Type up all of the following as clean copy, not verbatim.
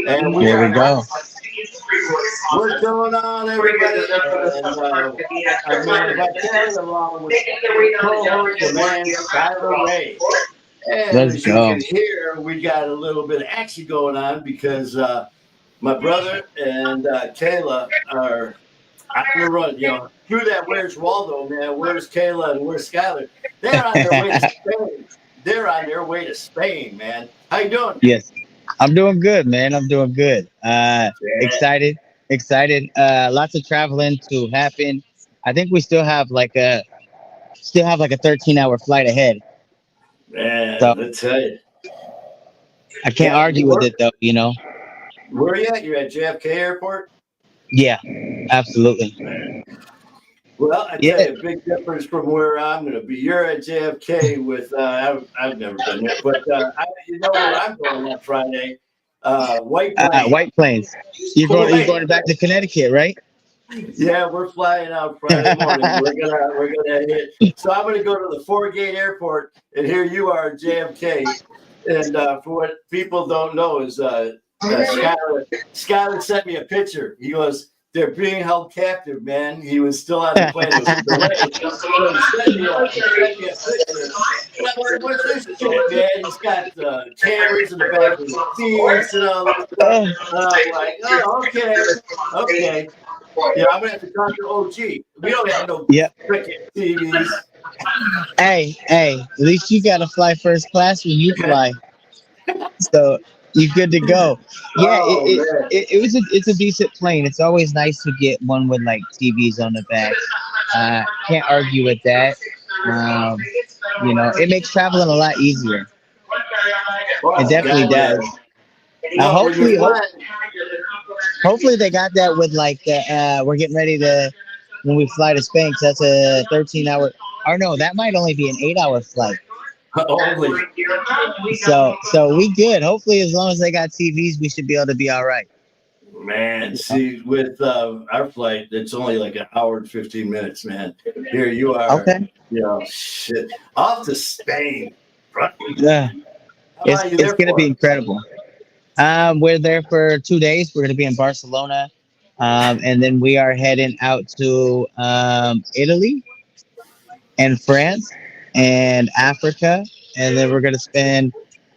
And we Here we are go. what's going on, everybody? And I'm man Vital along with co-host the man Skylar Ray. And Let's as you go. can hear, we got a little bit of action going on because my brother and Kayla are on the run. You know, through that Where's Waldo, man? Where's Kayla and where's Skylar? They're on their way to Spain. They're on their way to Spain, man. How you doing? Yes, I'm doing good, man. I'm doing good. Yeah, Excited, excited. Lots of traveling to happen. I think we still have like a 13-hour flight ahead. So man. Let's tell you. I can't Yeah, argue with it, though. where are you at? You're at JFK Airport? Yeah, absolutely. Well, I tell Yeah. you, a big difference from where I'm going to be. You're at JFK with, I've never been there, but you know where I'm going on Friday? White Plains. White Plains. You're White. going back to Connecticut, right? Yeah, we're flying out Friday morning. We're gonna hit. So I'm gonna go to the Four-Gate Airport, and here you are at JFK. And for what people don't know is Skyler sent me a picture. He goes, "They're being held captive, man." He was still on the plane. It was a delay. So he sent me a picture. And I'm like, "What's this shit, man?" He's got cameras in the back of the seats and all this stuff. And I'm like, "Oh, okay, okay." Yeah, I'm gonna have to talk to OG. We don't have no Yep. freaking TVs. Hey, at least you got to fly first class when you fly. So you're good to go. Yeah, Oh man. it's a decent plane. It's always nice to get one with like TVs on the back. Can't argue with that. Um, it makes traveling a lot easier. It Oh definitely god, does. yeah. Well, when you're flying, Hopefully they got that with like the we're getting ready to when we fly to Spain. 'Cause that's a 13-hour. Or no, that might only be an 8-hour flight. only So we good. Hopefully, as long as they got TVs, we should be able to be all right. man, see with our flight, it's only like an hour and 15 minutes, man. Here you are, Okay. shit. Off to Spain. Right? Yeah, How long it's are you it's there gonna be for? incredible. We're there for 2 days. We're gonna be in Barcelona, and then we are heading out to Italy and France and Africa, and then we're gonna spend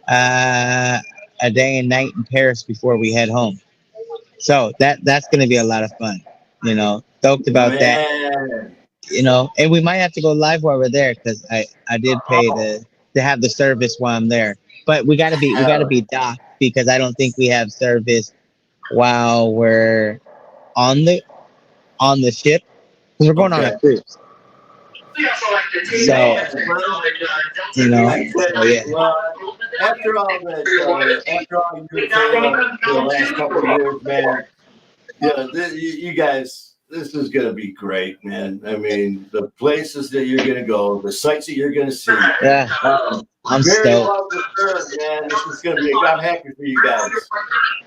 uh, a day and night in Paris before we head home. So that's gonna be a lot of fun. Stoked about that. Man. And we might have to go live while we're there because I did pay Oh, to have the service while I'm there. But we gotta be hell. docked because I don't think we have service while we're on the ship because we're going on a Okay. cruise. So Man, well, I so tell you, yeah. well, after all you and Kayla for the last couple of years, man, you guys, this is gonna be great, man. I mean, the places that you're gonna go, the sights that you're gonna see. Yeah, Um, I'm very stoked. well deserved, man. This is gonna be. I'm happy for you guys.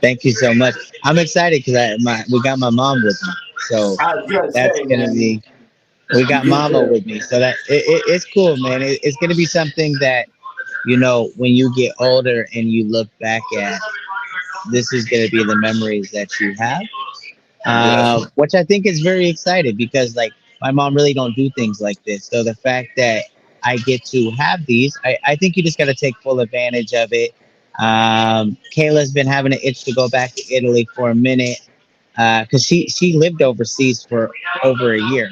Thank you so much. I'm excited because we got my mom with me, so I was gonna that's say, gonna man, be. We you got get mama there. with me, so it's cool, man. It's gonna be something that when you get older and you look back at, this is gonna be the memories that you have, Yes. which I think is very exciting because like my mom really don't do things like this. So the fact that I get to have these, I think you just got to take full advantage of it. Kayla's been having an itch to go back to Italy for a minute because she lived overseas for over a year.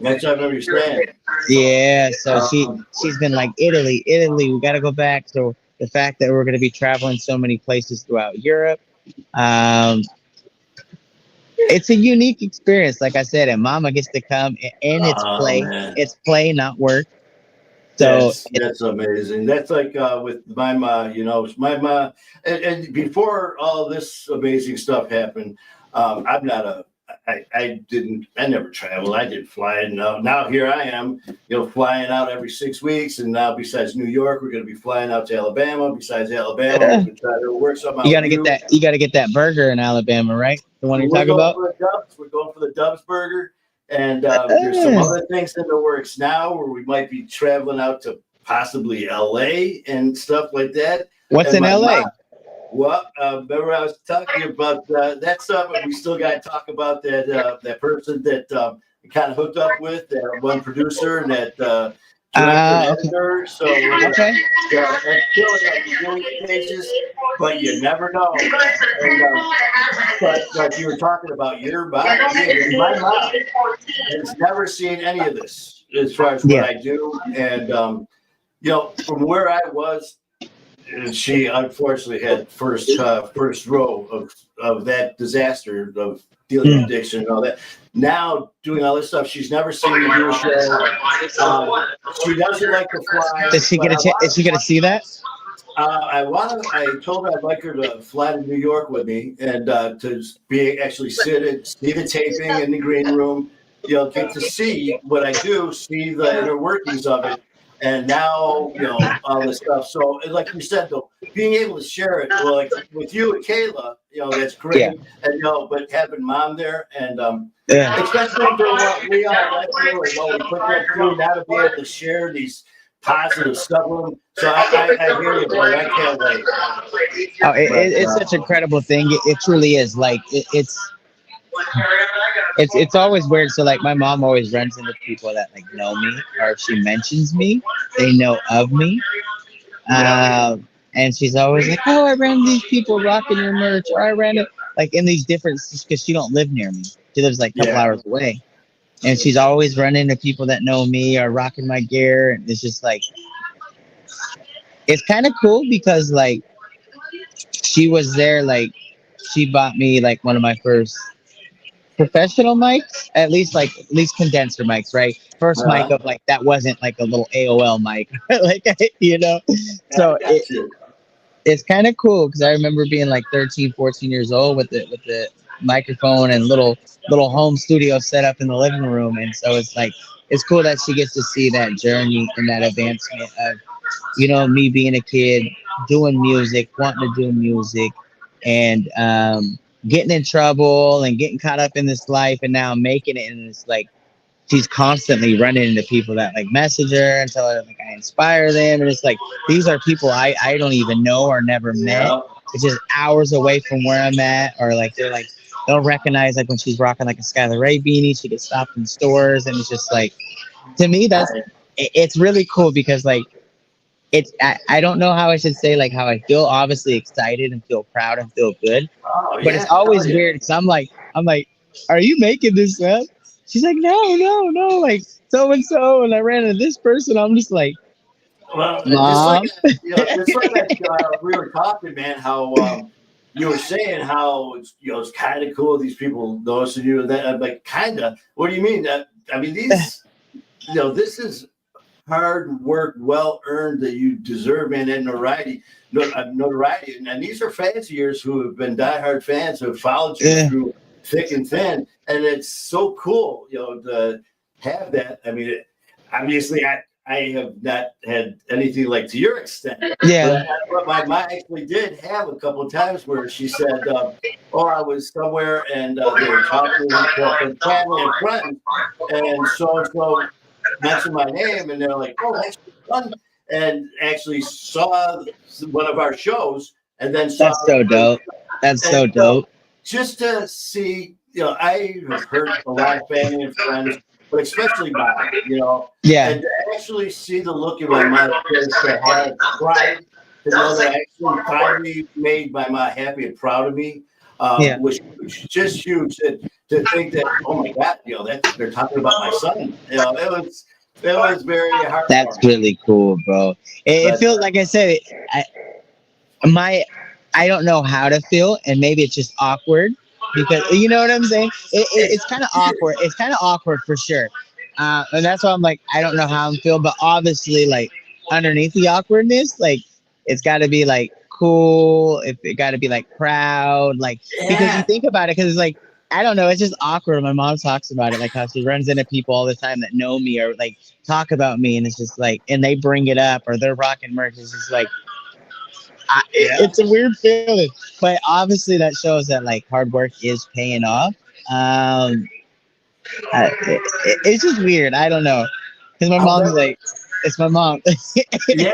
That's what I understand. Yeah, so Um, she's been like Italy, we got to go back. So the fact that we're going to be traveling so many places throughout Europe, um, it's a unique experience, like I said, and Mama gets to come and it's oh play, man. not work. So That's amazing. That's like with my ma, my ma, and before all this amazing stuff happened, I'm not a, I never traveled. I did fly. And now here I am, flying out every 6 weeks. And now besides New York, we're going to be flying out to Alabama. Besides Alabama, we're uh, going to try to work something you out got with to get you. that burger in Alabama, right? The one you're We're talking going about. for the Dubs. We're going for the Dubs burger. And there's some Uh, other things in the works now where we might be traveling out to possibly LA and stuff like that. what's And in my mom, LA? Well, remember I was talking about that stuff, but we still got to talk about that person that kind of hooked up with that one producer and that director and Okay. editor. So we're gonna Okay. that's still in the beginning stages, but you never know. And but like you were talking about your mom, my mom has never seen any of this as far as what Yeah. I do, and from where I was. And she unfortunately had first row of that disaster of dealing with Mm. addiction and all that. Now doing all this stuff, she's never seen me do a show. She doesn't like to fly, Is she but gonna is she gonna see that? I told her I'd like her to fly to New York with me and to be actually see the taping in the green room. Get to see what I do, see the inner workings of it, and now all this stuff. So, and like you said, though, being able to share it, well, like with you and Kayla, that's Yeah. great. And but having mom there, and Yeah. especially for what we all went through and what we put them through, now to be able to share these positive stuff with them. So I hear you, bro. I can't wait. Oh, But it's such an incredible thing. It truly is. Like it's always weird. So like my mom always runs into people that like know me, or if she mentions me, they know of me. And she's always like, "Oh, I ran into these people rocking your merch, or I ran it like in these different because she don't live near me. She lives like a couple yeah, hours away, and she's always running into people that know me or rocking my gear. And it's just like it's kind of cool because like she was there, like she bought me like one of my first professional mics, at least condenser mics, right? First mic uh, of like that wasn't like a little AOL mic, like I So got you. it's kind of cool because I remember being like 13, 14 years old with the microphone and little home studio set up in the living room, and so it's like it's cool that she gets to see that journey and that advancement of me being a kid doing music, wanting to do music, and getting in trouble and getting caught up in this life, and now making it. And it's like she's constantly running into people that like message her and tell her like I inspire them, and it's like these are people I don't even know or never met. Yeah. It's just hours away from where I'm at, or like they'll recognize like when she's rocking like a Skylar Ray beanie, she gets stopped in stores, and it's just like to me it's really cool because like I don't know how I should say like how I feel. Obviously excited and feel proud and feel good, Oh but it's yeah. Oh always yeah. weird because I'm like, are you making this up? She's like, no, like so and so, and I ran into this person. I'm just like, Well, mom. just like we were talking, man. How you were saying how it's kind of cool these people noticing you. And that I'm like, kind of. What do you mean? I mean these. This is hard work, well earned that you deserve, man, and notoriety. And these are fans of yours who have been diehard fans who have followed you Yeah, through thick and thin, and it's so cool, to have that. I mean, obviously, I have not had anything like to your extent, yeah, but my mom actually did have a couple of times where she said, "Oh, I was somewhere and they were talking to her family and friends, and so." Mentioned my name, and they're like, "Oh, that's fun," and actually saw one of our shows, and then saw, that's so dope. That's and so dope. just to see, I have hurt a lot of family and friends, but especially mine, Yeah, and to actually see the look in my mom's face to have pride, to know that I actually finally made my mom happy and proud of me, yeah. was huge, just huge. To think that, oh my God, they're talking about my son. It was very That's heartwarming. really cool, bro. It But feels like I said, my I don't know how to feel, and maybe it's just awkward because you know what I'm saying. it's It's kind of awkward. It's kind of awkward for sure, and that's why I'm like I don't know how I'm feeling, but obviously like underneath the awkwardness, like it's got to be like cool. If it got to be like proud, like because you yeah, think about it, because it's like I don't know, it's just awkward. My mom talks about it, like how she runs into people all the time that know me or like talk about me, and it's just like, and they bring it up or they're rocking merch. It's just like yeah. it's a weird feeling, but obviously that shows that like hard work is paying off. Um, it's just weird. I don't know, because my I'll mom's never. like, It's my mom. Yeah,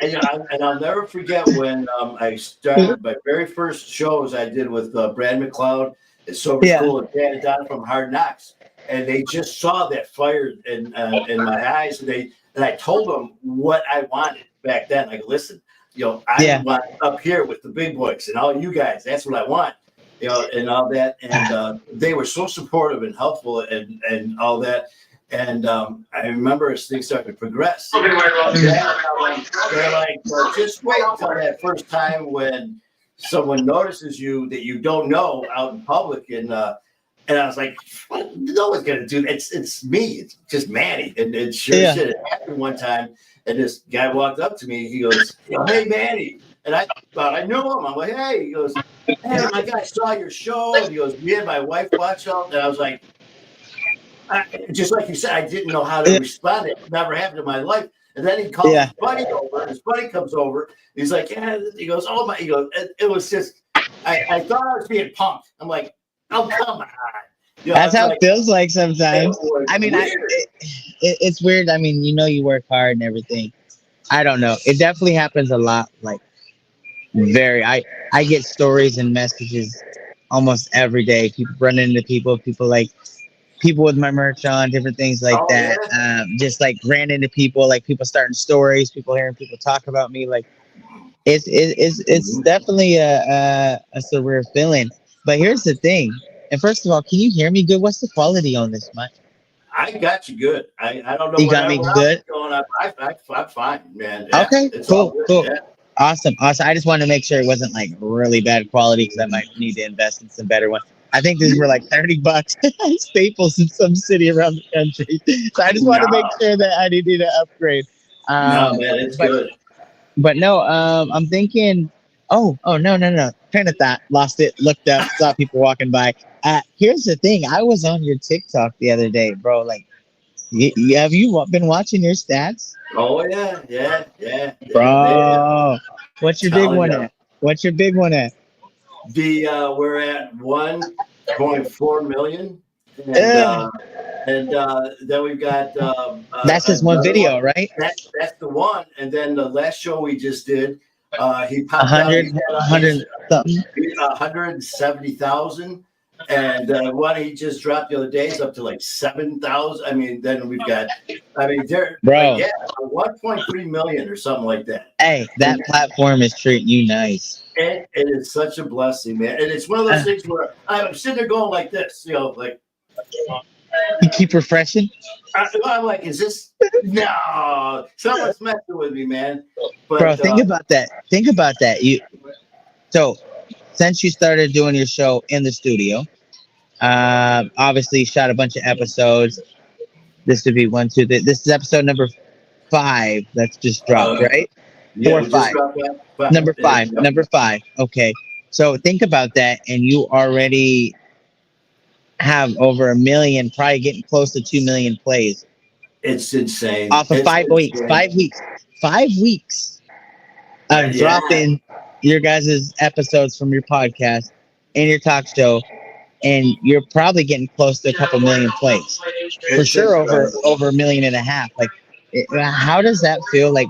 and I'll never forget when I started my very first shows I did with Brad McLeod at Sober Yeah. School and Dan Don from Hard Knocks, and they just saw that fire in my eyes, and I told them what I wanted back then. Like, listen, I Yeah. want up here with the big boys and all you guys. That's what I want, and all that. And they were so supportive and helpful and all that. And I remember as things started to progress, they're like, just wait until that first time when someone notices you that you don't know out in public. And I was like, no one's going to do that. It's me. It's just Manny. And sure as shit, it happened one time. And this guy walked up to me. He goes, hey, Manny. And I thought I knew him. I'm like, hey. He goes, hey, my guy saw your show. And he goes, me and my wife watched it. And I was like, just like you said, I didn't know how to respond. It never happened in my life. And then he called his buddy over. His buddy comes over. He's like, yeah. He goes, oh my. He goes, it was just. I thought I was being punked. I'm like, oh come on. That's how it feels like sometimes. I mean, it's weird. I mean, you work hard and everything. I don't know. It definitely happens a lot. Like I get stories and messages almost every day. People running into people with my merch on, different things like that. Yeah. Just like ran into people, like people starting stories, people hearing people talk about me. Like it's definitely a surreal feeling. But here's the thing. And first of all, can you hear me good? What's the quality on this mic? I got you good. I don't know. You got me good. Going on. I'm fine, man. Yeah, okay, cool. Yeah. Awesome. I just wanted to make sure it wasn't like really bad quality because I might need to invest in some better ones. I think these were like $30 Staples in some city around the country. So I just want to make sure that I needed to upgrade. No, man, it's good. But no, I'm thinking. Oh, no. Train of thought. Lost it. Looked up. Saw people walking by. Here's the thing. I was on your TikTok the other day, bro. Like, have you been watching your stats? Oh yeah. Bro, what's your big one at? What's your big one at? We're at 1.4 million, and then we've got. That's just one video, right? That's the one, and then the last show we just did. He popped 170,000, and what he just dropped the other day is up to like 7,000. I mean, then we've got, they're bro, 1.3 million or something like that. Hey, that platform is treating you nice. It is such a blessing, man, and it's one of those things where I'm sitting there going like this, like. You keep refreshing. I'm like, is this? No, someone's messing with me, man. But, bro, think about that. So, since you started doing your show in the studio, obviously shot a bunch of episodes. This would be 1, 2. This is episode number 5 that's just dropped, right? Yeah, 4 or 5. Number 5. Number 5. Okay. So think about that, and you already have over 1 million, probably getting close to 2 million plays. It's insane. Off of 5 weeks. 5 weeks. 5 weeks of dropping your guys' episodes from your podcast and your talk show, and you're probably getting close to a couple million plays. For sure, over 1.5 million. Like, how does that feel? Like,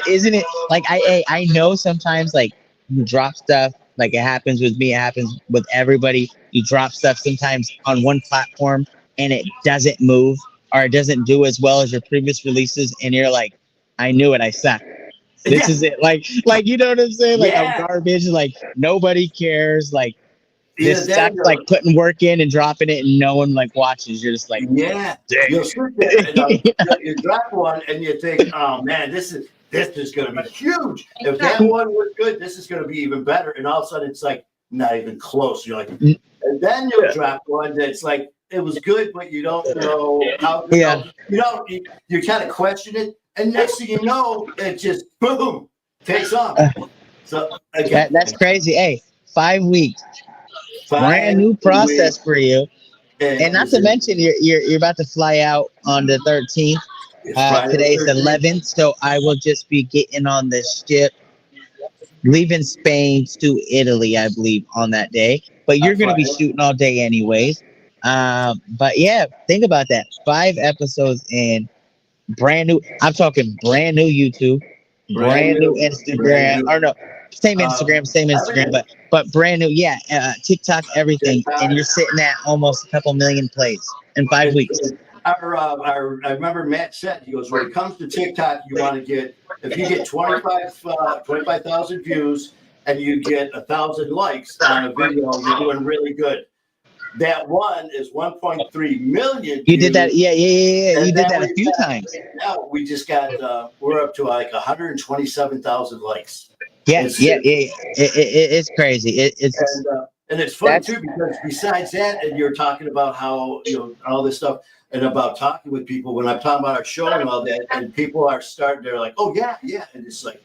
isn't it like I know sometimes like you drop stuff. Like, it happens with me, it happens with everybody. You drop stuff sometimes on one platform and it doesn't move or it doesn't do as well as your previous releases, and you're like, I knew it, I suck. This is it. Like you know what I'm saying? Like, I'm garbage, like nobody cares. Like, this sucks, like putting work in and dropping it and no one like watches. You're just like, you'll sit there and, you drop one and you think, oh man, this is going to be huge. If that one was good, this is going to be even better. And all of a sudden, it's like not even close. You're like, and then you'll drop one that's like, it was good, but you don't know how good. You kind of question it. And next thing you know, it just, boom, takes off. So again, that's crazy. Hey, 5 weeks. Brand new process for you. And not to mention, you're about to fly out on the 13th. Today's the 11th, so I will just be getting on the ship, leaving Spain to Italy, I believe, on that day. But you're going to be shooting all day anyways. But yeah, think about that. 5 episodes in, brand new. I'm talking brand new YouTube, Brand brand new new, brand Instagram. new. Or no, same Um, Instagram, same Instagram, Everything. but brand new. Yeah, TikTok, everything, and TikTok. you're sitting at almost a couple million plays in 5 weeks. I remember Matt said, he goes, when it comes to TikTok, you want to get, if you get 25,000 views and you get 1,000 likes on a video, you're doing really good. That one is 1.3 million You did that, views. yeah. You And did then that a we few got, times. now we just got, we're up to like 127,000 likes. Yeah, It's yeah. It's crazy. It's and it's funny that's too because besides that, and you're talking about how all this stuff and about talking with people. When I'm talking about our show and all that, and people are starting, they're like, "Oh yeah, yeah," and it's like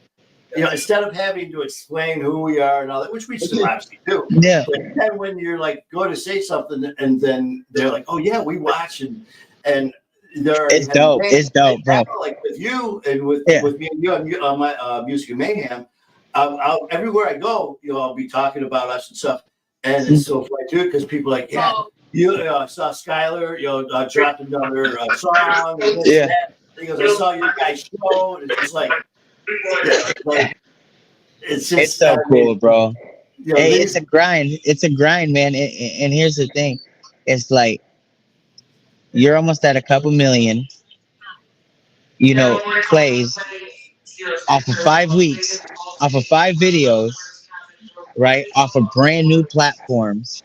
instead of having to explain who we are and all that, which we still obviously do, yeah. but then when you're like go to say something, and then they're like, "Oh yeah, we watch," and they're already It's having dope. It's dope, now, bro. like with you and with Yeah. me and you on my Music and Mayhem. Everywhere I go, I'll be talking about us and stuff, and it's so funny too because people are like, yeah, you saw Skylar, dropped another song or this Yeah. and that. He goes, I saw your guys' show, and it's just like it's It's just, so cool, bro. Hey, it's these, a grind. It's a grind, man. And here's the thing. It's like you're almost at a couple million, plays off of 5 weeks, off of 5 videos, right? Off of brand new platforms.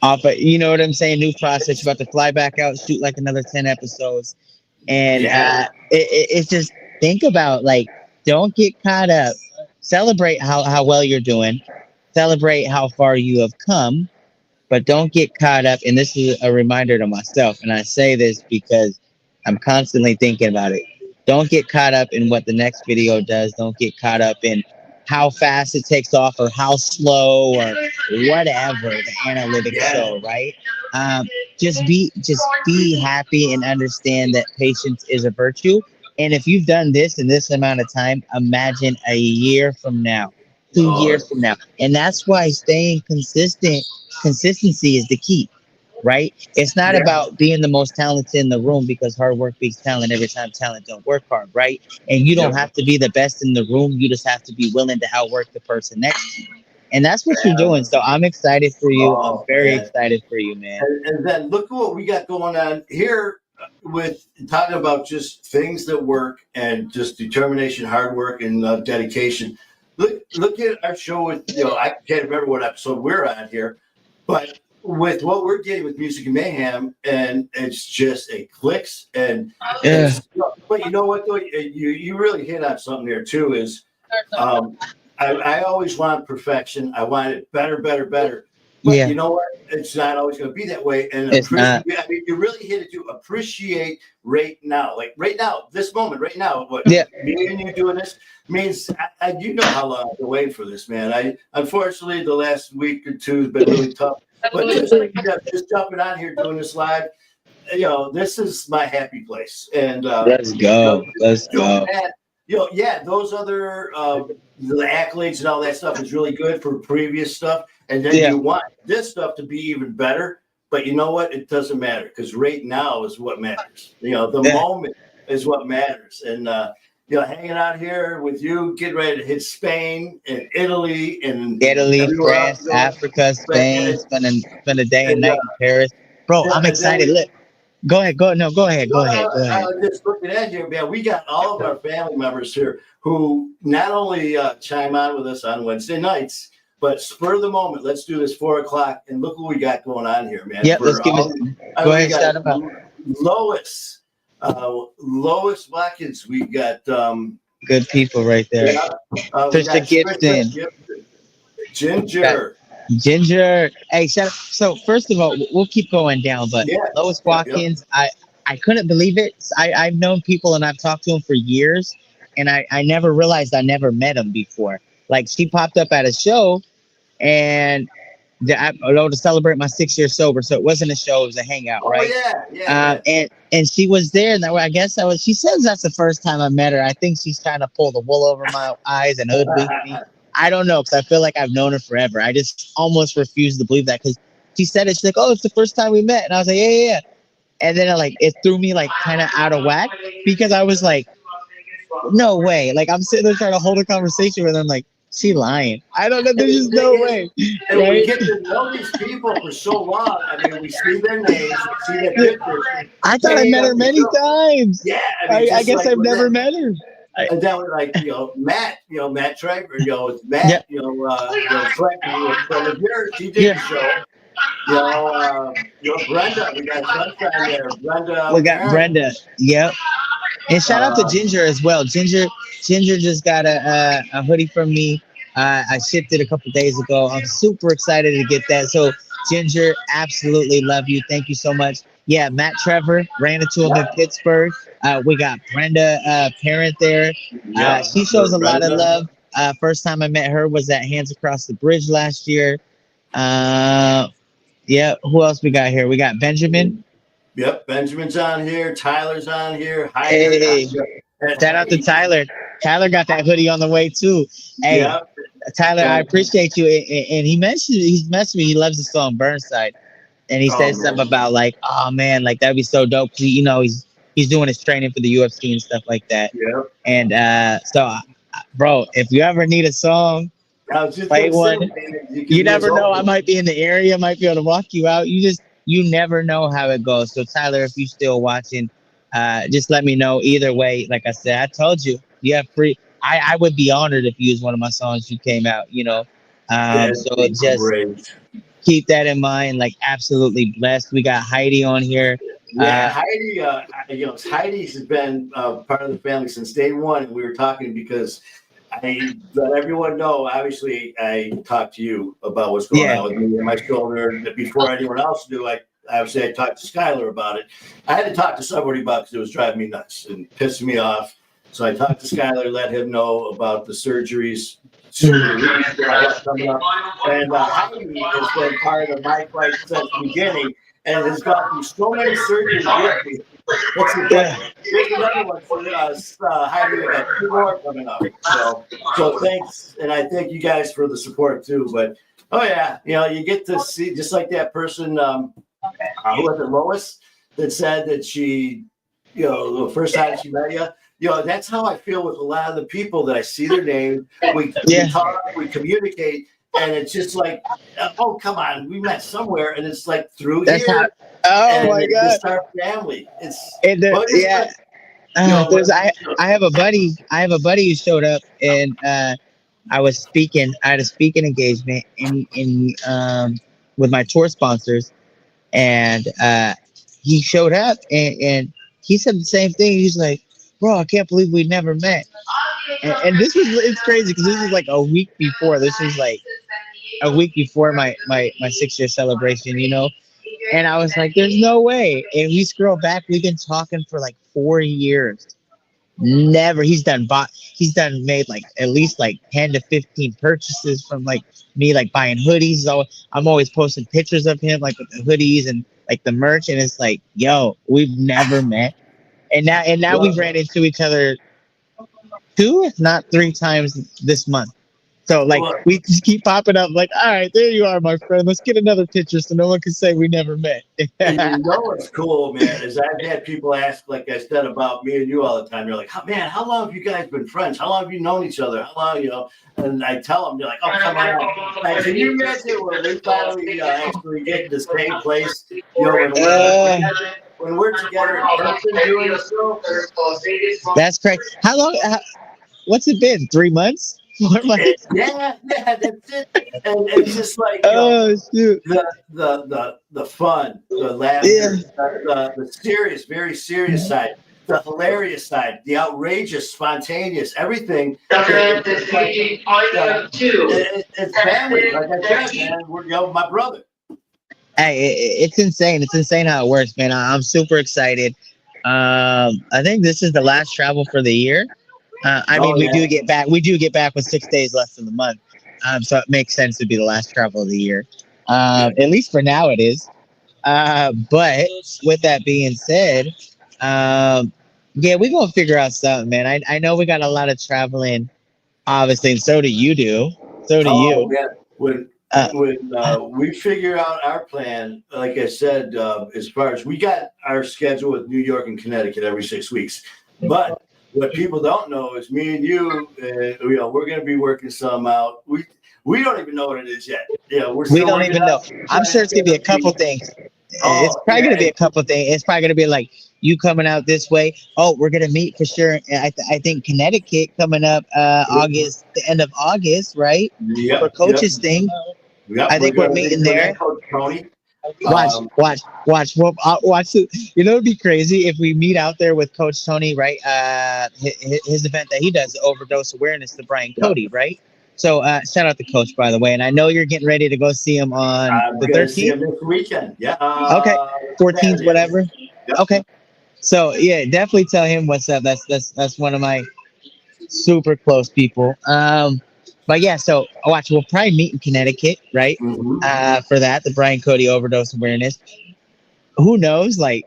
Off of, you know what I'm saying? New process. You're about to fly back out, shoot like another 10 episodes. And yeah, it's just think about like, don't get caught up. Celebrate how well you're doing. Celebrate how far you have come, but don't get caught up. And this is a reminder to myself. And I say this because I'm constantly thinking about it. Don't get caught up in what the next video does. Don't get caught up in how fast it takes off or how slow or whatever the analytics yeah, show, right? Um, just be happy and understand that patience is a virtue. And if you've done this in this amount of time, imagine a year from now, 2 years Lord, from now. And that's why staying consistent, consistency is the key, right? It's not yeah, about being the most talented in the room because hard work beats talent every time talent don't work hard, right? And you don't yep. have to be the best in the room. You just have to be willing to outwork the person next to you. And that's what you're doing. Man, So I'm excited for you. I'm oh very man. excited for you, man. And then look at what we got going on here with talking about just things that work and just determination, hard work, and dedication. Look at our show with I can't remember what episode we're on here, but with what we're getting with Music and Mayhem, and it's just it clicks and Yeah. it's. But you know what though, you really hit on something there too. Is um, I always want perfection. I want it better, better, better. But Yeah. you know what? It's not always going to be that way. And It's appreciate. not. I mean, you really hit it to appreciate right now. Like right now, this moment, right now, what Yeah. me and you doing this means. You know how long I've been waiting for this, man. I unfortunately the last week or two has been really tough. But just jumping on here doing this live, this is my happy place. And Let's go. Let's doing go. that, yeah, those other the accolades and all that stuff is really good for previous stuff, and then Yeah. you want this stuff to be even better. But you know what? It doesn't matter because right now is what matters. The Yeah. moment is what matters, and hanging out here with you, getting ready to hit Spain and Italy and Italy, everywhere else. France, Africa, But Spain, spend a day and and, night in Paris. Bro, I'm and then excited. we Look, go ahead. Go no, go ahead. Go well, ahead. Go I ahead. was just looking at here, man. We got all of our family members here who not only chime on with us on Wednesday nights, but spur of the moment. Let's do this 4 o'clock, and look what we got going on here, man. Yep, let's give it. Go We ahead, got shout them out. Lois, Lois Watkins. We got Good people right there. we Trisha got Gibson. Ginger. Ginger. Hey, shout out. So first of all, we'll keep going down, but Yeah, Lois yep. Watkins, I couldn't believe it. I've known people and I've talked to them for years, and I never realized I never met them before. Like she popped up at a show, and to celebrate my 6 years sober. So it wasn't a show; it was a hangout, Oh right? yeah. And she was there, and I guess I was. She says that's the first time I met her. I think she's trying to pull the wool over my eyes and hoodwink me. I don't know because I feel like I've known her forever. I just almost refuse to believe that because she said it. She's like, "Oh, it's the first time we met," and I was like, "Yeah." and then it threw me like kind of out of whack because I was like, no way. Like I'm sitting there trying to hold a conversation with them, like she lying. I don't know. And There's the just thing no is, way, and we right? get to know these people for so long. I mean, we see their names, we see their pictures, I thought I hanging met her on the many show. times. Yeah, I mean, I just guess like I've with never that. met her. And then we're like, Matt, Matt Traver, it's Yeah, Matt, Frank from the Beard, he did yeah. the show. Brenda, we got Sunshine there, Brenda out We in got Aaron. Brenda. Yep. And shout out to Uh, Ginger as well. Ginger just got a hoodie from me. I shipped it a couple days ago. I'm super excited to get that. So Ginger, absolutely love you. Thank you so much. Yeah, Matt Trevor ran into him in yep, Pittsburgh. We got Brenda Parent there. yep, She shows a lot of Brenda. love. First time I met her was at Hands Across the Bridge last year. Yeah, who else we got here? We got Benjamin. Yep, Benjamin's on here, Tyler's on here, Heidi. Hey, And shout out to Heidi. Tyler. Tyler got that hoodie on the way too. Hey, Yep. Tyler, I So, appreciate you. And he's messaged me. He loves the song Burnside, and he oh said something man. about like, oh man, like that'd be so dope. He's doing his training for the UFC and stuff like that. Yep. And bro, if you ever need a song, I was just play gonna say, one. man, you can You be his never know. I own. might be in the area. Might be able to walk you out. You never know how it goes. So Tyler, if you still watching, just let me know. Either way, like I said, I told you, you have free. I would be honored if you used one of my songs you came out. That'd So be just great. keep that in mind. Like absolutely blessed. We got Heidi on here. Yeah, Heidi. Heidi's been part of the family since day one, and we were talking because I let everyone know. Obviously, I talked to you about what's going Yeah, on with me and my shoulder before anyone else knew. I talked to Skylar about it. I had to talk to somebody about it because it was driving me nuts and pissing me off. So I talked to Skylar, let him know about the surgeries soon I have coming up. And Heidi has been part of my fight since the beginning and has gone through so many surgeries with me. It's yeah. incredible. Here's another one for Heidi. We got two more coming up. So thanks, and I thank you guys for the support too. But oh yeah, you get to see just like that person. Who was it, Lois, that said that she, the first time she met you. That's how I feel with a lot of the people that I see their name. We Yeah. talk, we communicate, and it's just like, oh come on, we met somewhere, and it's like through That's how. here, Oh and my it's God. just our family. And But it's yeah. like, you know, There's when, I have a buddy. I have a buddy who showed up and I was speaking. I had a speaking engagement in with my tour sponsors, and he showed up and he said the same thing. He's like, "Bro, I can't believe we never met." And it's crazy because this was like a week before. This was like a week before my 6 year celebration. And I was like, "There's no way." And we scroll back. We've been talking for like 4 years. Never. He's done made like at least like 10 to 15 purchases from like me, like buying hoodies. So I'm always posting pictures of him like with the hoodies and like the merch. And it's like, yo, we've never met. And now we've well, ran into each other two, if not three times this month. So like well, we just keep popping up like, all right, there you are, my friend. Let's get another picture so no one can say we never met. and what's cool, man, is I've had people ask, like I said, about me and you all the time. They're like, oh, man, how long have you guys been friends? How long have you known each other? How long, And I tell them, they're like, oh, come on. Like, can you imagine when we finally actually get to the same place, when we're together in person doing a show? That's crazy. How long? What's it been? 3 months? 4 months? Yeah, that's it. And it's just like, Oh shoot! the fun, the Yeah, laughter, the serious, very serious side, the hilarious side, the outrageous, spontaneous, everything. It's family. Like I said, man, we're my brother. hey, it's insane. It's insane how it works, man. I'm super excited. I think this is the last travel for the year. I mean, Oh we yeah. do get back. We do get back with 6 days left in the month, so it makes sense to be the last travel of the year. Yeah. At least for now, it is. But with that being said, yeah, we're gonna figure out something, man. I know we got a lot of traveling, obviously, and so do you. So do Oh you. yeah. When when we figure out our plan, like I said, as far as we got our schedule with New York and Connecticut every 6 weeks, but what people don't know is me and you, we're going to be working some out. We don't even know what it is yet. Yeah, We don't even know. I'm sure it's gonna be a couple things. It's probably gonna be a couple things. It's probably gonna be like you coming out this way. Oh, we're gonna meet for sure. I think Connecticut coming up August, the end of August, right? Yep, For coaches thing. Yep, I think we're meeting there. Coach Tony. Watch. Well, watch. You know, it'd be crazy if we meet out there with Coach Tony, right? His event that he does, the overdose awareness, the Brian Cody, right? So shout out to Coach, by the way. And I know you're getting ready to go see him on the 13th. This weekend. Yeah. Okay. 14th, whatever. Yep. Okay. So yeah, definitely tell him what's up. That's one of my super close people. But yeah, so watch. We'll probably meet in Connecticut, right? Mm-hmm. For that, the Brian Cody overdose awareness. Who knows? Like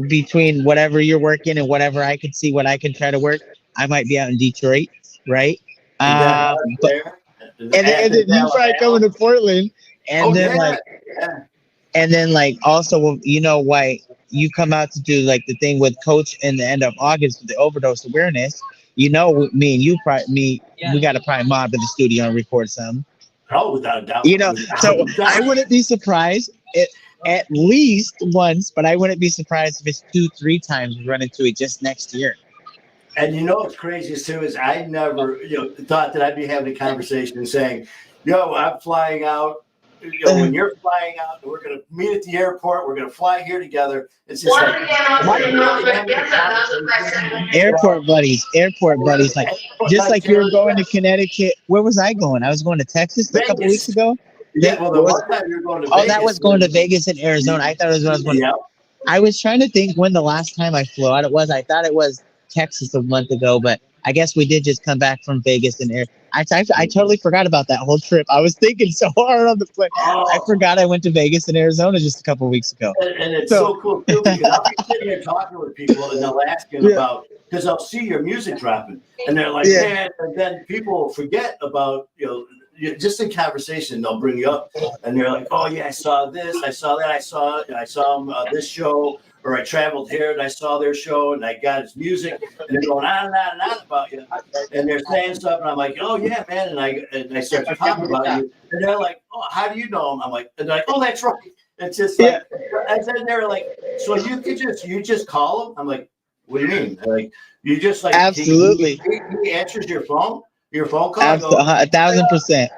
between whatever you're working and whatever I could see, what I can try to work, I might be out in Detroit, right? And then you probably coming to Portland, and then like also, you know, why you come out to do like the thing with Coach in the end of August with the overdose awareness. You know, me and you, we got to probably mob in the studio and record some. Oh, without a doubt. You know, so I wouldn't be surprised at least once, but I wouldn't be surprised if it's 2-3 times we run into it just next year. And you know what's crazy too is I never, thought that I'd be having a conversation and saying, "Yo, I'm flying out. When you're flying out, we're gonna meet at the airport. We're gonna fly here together." It's just airport buddies, like just like you were going to Connecticut. Where was I going? I was going to Texas a couple weeks ago. Yeah, well, the one time you were going to Vegas. Oh, that was going to Vegas and Arizona. I thought it was when I was going. Yeah. I was trying to think when the last time I flew out it was. I thought it was Texas a month ago, but I guess we did just come back from Vegas and Air. I totally forgot about that whole trip. I was thinking so hard on the plane. I forgot I went to Vegas and Arizona just a couple weeks ago. And it's so cool too because I'll be sitting here talking with people and they'll ask you about, because I'll see your music dropping and they're like, man, and then people forget about, just in conversation, they'll bring you up and they're like, oh yeah, I saw this, I saw that, I saw them this show, or I traveled here and I saw their show and I got his music, and they're going on and on and on about you, and they're saying stuff, and I'm like, oh yeah, man, and I start to talk about you, and they're like, oh, how do you know him? I'm like, and they're like, oh, that's right. It's just like, and then they're like, so you just call him? I'm like, what do you mean? Like, you just like absolutely. He answers your phone call. 1,000%.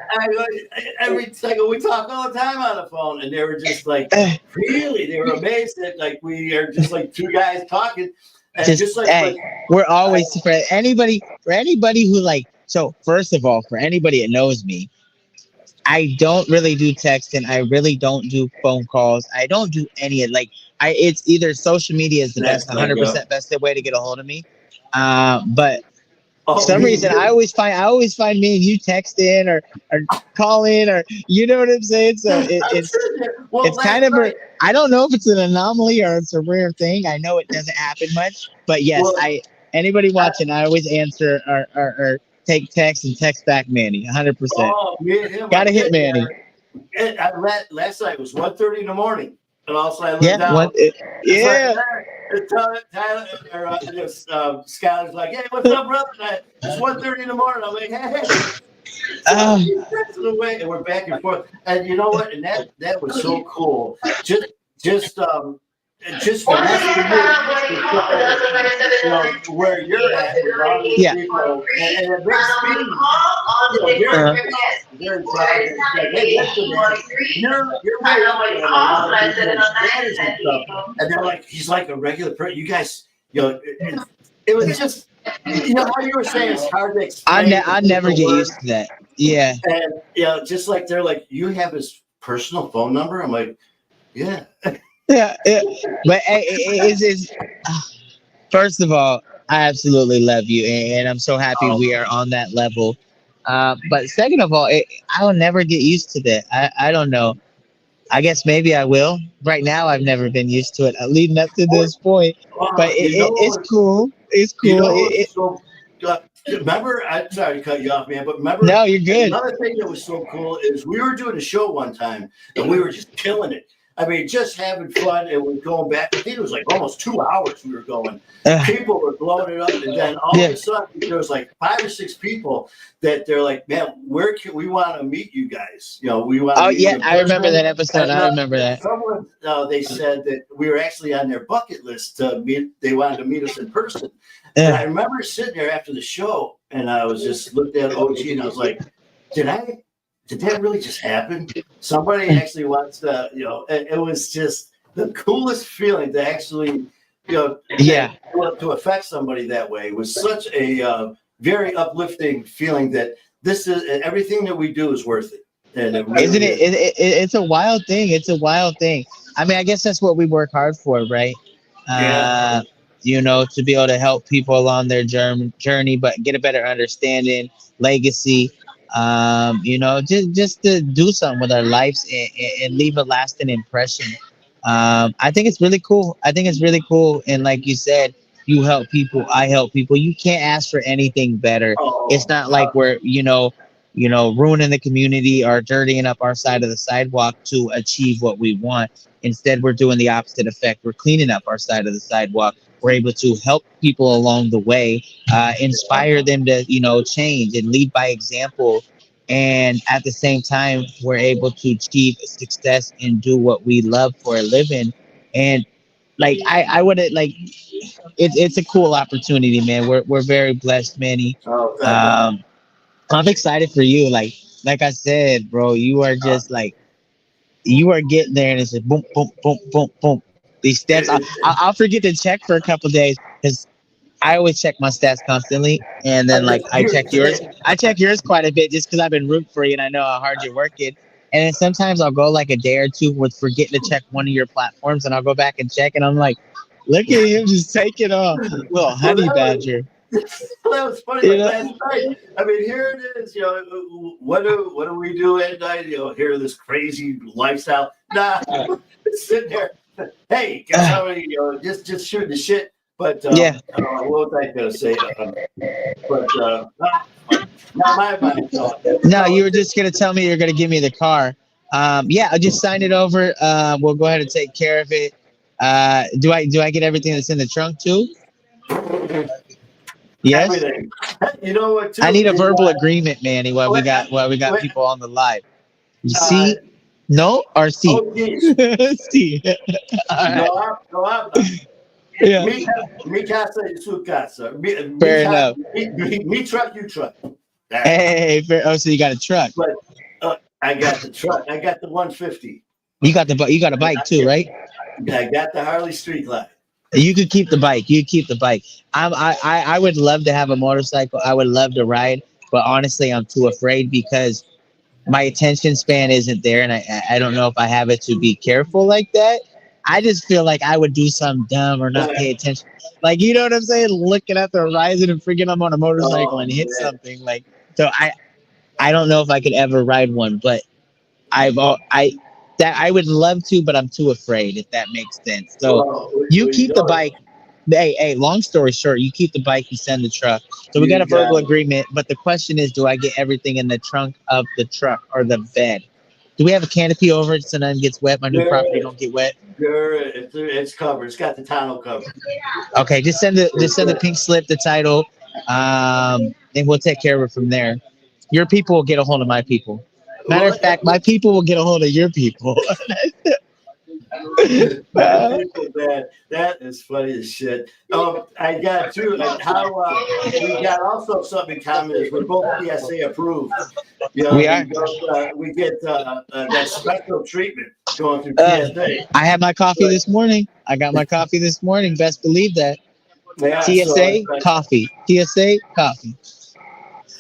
Every second we talk all the time on the phone, and they were just like, really? They were amazed that like we are just like two guys talking, and just like we're always for anybody who like. So first of all, for anybody that knows me, I don't really do texting. I really don't do phone calls. I don't do any of it's either social media is the best, 100% best way to get a hold of me. But for some reason, I always find me and you texting or calling, or you know what I'm saying. So it's kind of I don't know if it's an anomaly or it's a rare thing. I know it doesn't happen much, but yes, anybody watching, I always answer or take text and text back Manny, 100%. Oh, me and him, gotta hit Manny. Last night was 1:30 in the morning, and also I looked down. Tyler or Skyler's like, hey, what's up, brother? It's 1:30 in the morning. I'm like, hey. And we're back and forth. And you know what? And that was so cool. Just for this where you're at with all these people, and it makes me you're and they're like, he's like a regular person. You guys, it was just, how you were saying, it's hard to explain. I never get used to that. Yeah. And just like they're like, you have his personal phone number. I'm like, yeah. Yeah. But it's first of all, I absolutely love you, and I'm so happy we are on that level. But second of all, I'll never get used to that. I don't know. I guess maybe I will. Right now, I've never been used to it leading up to this point. But it's cool. It's cool. remember, I'm sorry to cut you off, man, but remember No, you're good. another thing that was so cool is we were doing a show one time and we were just killing it. I mean, just having fun, and we're going back. I think it was like almost 2 hours we were going. People were blowing it up, and then all of a sudden there was like 5 or 6 people that they're like, "Man, where can we want to meet you guys? You know, we want." Oh to meet yeah, you in I remember person." that episode. And, I remember that. Someone they said that we were actually on their bucket list to meet. They wanted to meet us in person. And I remember sitting there after the show, and I was just looked at OG, and I was like, Did that really just happen? Somebody actually wants to, you know, it was just the coolest feeling to actually, you know, to affect somebody that way. It was such a very uplifting feeling that this is everything that we do is worth it. And it really Isn't it? It's a wild thing. It's a wild thing. I mean, I guess that's what we work hard for, right? Yeah. You know, to be able to help people along their journey, but get a better understanding, legacy. You know, just to do something with our lives and leave a lasting impression. I think it's really cool. I think it's really cool. And like you said, you help people, I help people. You can't ask for anything better. It's not like we're, ruining the community or dirtying up our side of the sidewalk to achieve what we want. Instead, we're doing the opposite effect. We're cleaning up our side of the sidewalk. We're able to help people along the way, inspire them to, change and lead by example. And at the same time, we're able to achieve success and do what we love for a living. And like, I wouldn't like, it's a cool opportunity, man. We're very blessed, Manny. Thank God. I'm excited for you. Like I said, bro, you are just like, you are getting there, and it's just boom, boom, boom, boom, boom. These steps. I'll forget to check for a couple days because I always check my stats constantly, and then like I check yours. I check yours quite a bit just because I've been rooting for you and I know how hard you're working. And then sometimes I'll go like a day or two with forgetting to check one of your platforms, and I'll go back and check, and I'm like, look at him just taking off, little honey badger. That was funny. Like last night. I mean, here it is. You know, what do we do at night? You know, here this crazy lifestyle. Nah, sitting there. Hey, guess how many? Just shooting the shit. But what was I gonna say? Not my mind. No, you were just gonna tell me you're gonna give me the car. Yeah, I'll just sign it over. We'll go ahead and take care of it. Do I get everything that's in the trunk too? Yes. Everything. You know what? Too, I need a verbal agreement, Manny. While we got people on the live. You see? No or see? Oh, see. Right. No, I'm yeah. Me casa y su casa. Fair enough. Me truck, you truck. Hey, fair. Oh, so you got a truck? But I got the truck. I got the 150. You got a bike too, right? I got the Harley Street Glide. You could keep the bike. You keep the bike. I would love to have a motorcycle. I would love to ride, but honestly, I'm too afraid because my attention span isn't there, and I don't know if I have it to be careful like that. I just feel like I would do something dumb or not pay attention. Like, you know what I'm saying? Looking at the horizon and freaking I'm on a motorcycle and hit something. Like, so I don't know if I could ever ride one, but I would love to, but I'm too afraid, if that makes sense. So you keep the bike. Hey, long story short, you keep the bike, you send the truck. So we got a verbal agreement, but the question is, do I get everything in the trunk of the truck or the bed? Do we have a canopy over it so none gets wet? My new property don't get wet. It's covered. It's got the tonneau covered. Okay, just send the pink slip, the title, and we'll take care of it from there. Your people will get a hold of my people. Matter of fact, my people will get a hold of your people. That is funny as shit. I got too. How we got also something in common is we're both PSA approved. You know, we are. We get that special treatment going through PSA. I had my coffee this morning. I got my coffee this morning. Best believe that. Yeah, TSA coffee. TSA coffee.